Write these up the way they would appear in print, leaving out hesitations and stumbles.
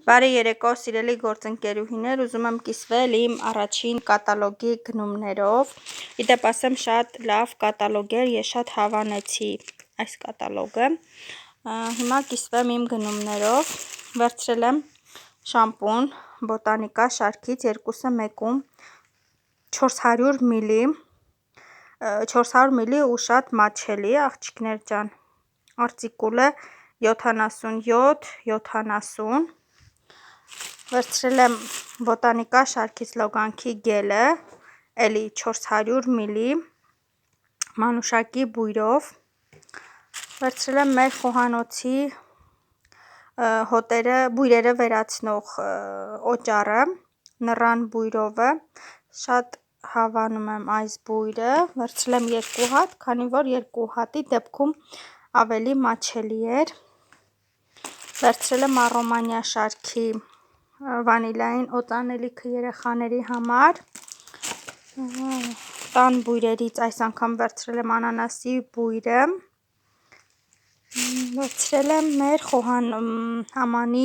Բարի երեկո, սիրելի գործընկերուհիներ, ուզում եմ կիսվել իմ առաջին կատալոգի գնումներով, իդեպ ասեմ շատ լավ կատալոգ էր, ես շատ հավանեցի այս կատալոգը, հիմա կիսվեմ իմ գնումներով, վերցրել եմ շամպուն բոտանիկա շարքից, երկուսը մեկում 400 մլ, 400 մլ ու շատ մատչելի աղջիկներ ջան, արտիկուլը 77-70, վերցրել եմ բոտանիկա շարքից լոգանքի գելը, էլի 400 մլ, մանուշակի բույրով, վերցրել եմ մեր խոհանոցի բույրերը վերացնող օճառը, նռան բույրովը, շատ հավանում եմ այս բույրը, վերցրել եմ 2 հատ, քանի որ 2 հատի դեպքում ավելի մատչելի էր, վերցրել եմ Aromania շարքի վանիլային օծանելիքը երեխաների համար, տան բույրերից այս անգամ վերցրել եմ անանասի բույրը, վերցրել եմ մեր համանի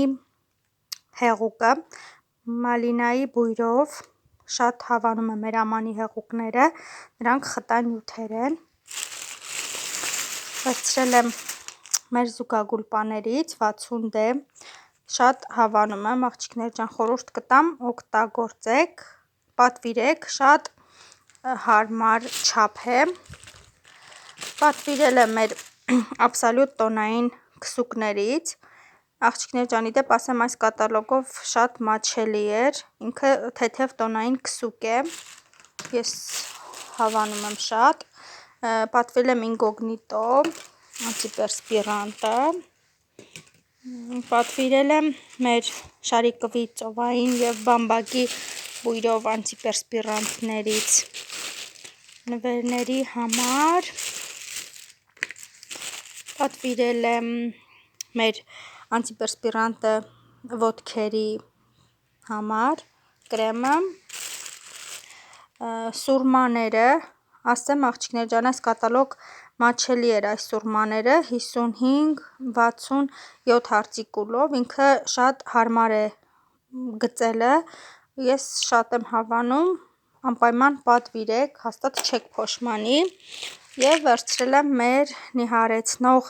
հեղուկը, մալինայի բույրով, շատ հավանում եմ մեր ամանի հեղուկները, նրանք խտանյութեր են, վերցրել եմ մեր զուգագուլպաներից 60D, շատ հավանում եմ, աղջիկներ ջան, խորհուրդ կտամ օգտագործեք, պատվիրեք, շատ հարմար չափ է, պատվիրել եմ մեր Absolute տոնային քսուկներից, աղջիկներ ջան, իդեպ ասեմ այս կատալոգով շատ մատչելի էր, ինքը թեթև տոնային քսուկ է, ես հավանում եմ շատ, պատվիրել եմ Incognito անտիպերսպիրանտը, պատվիրել եմ մեր շարիկվի ծովային և բամբակի բույրով անտիպերսպիրանտներից նվերների համար, պատվիրել եմ մեր անտիպերսպիրանտը ոտքերի համար, կրեմը, սուրմաները, ասեմ աղջիկներ ջան, այս կատալոգ մատչելի էր այս սուրմաները, 55-67 արտիկուլով, ինքը շատ հարմար է գծելը, ես շատ եմ հավանում, անպայման պատվիրեք, հաստատ չեք փոշմանի, և վերցրել եմ մեր նիհարեցնող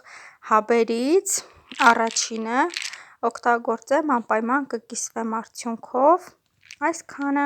հաբերից առաջինը, օգտագործեմ, անպայման կկիսվեմ արդյունքով, այսքանը: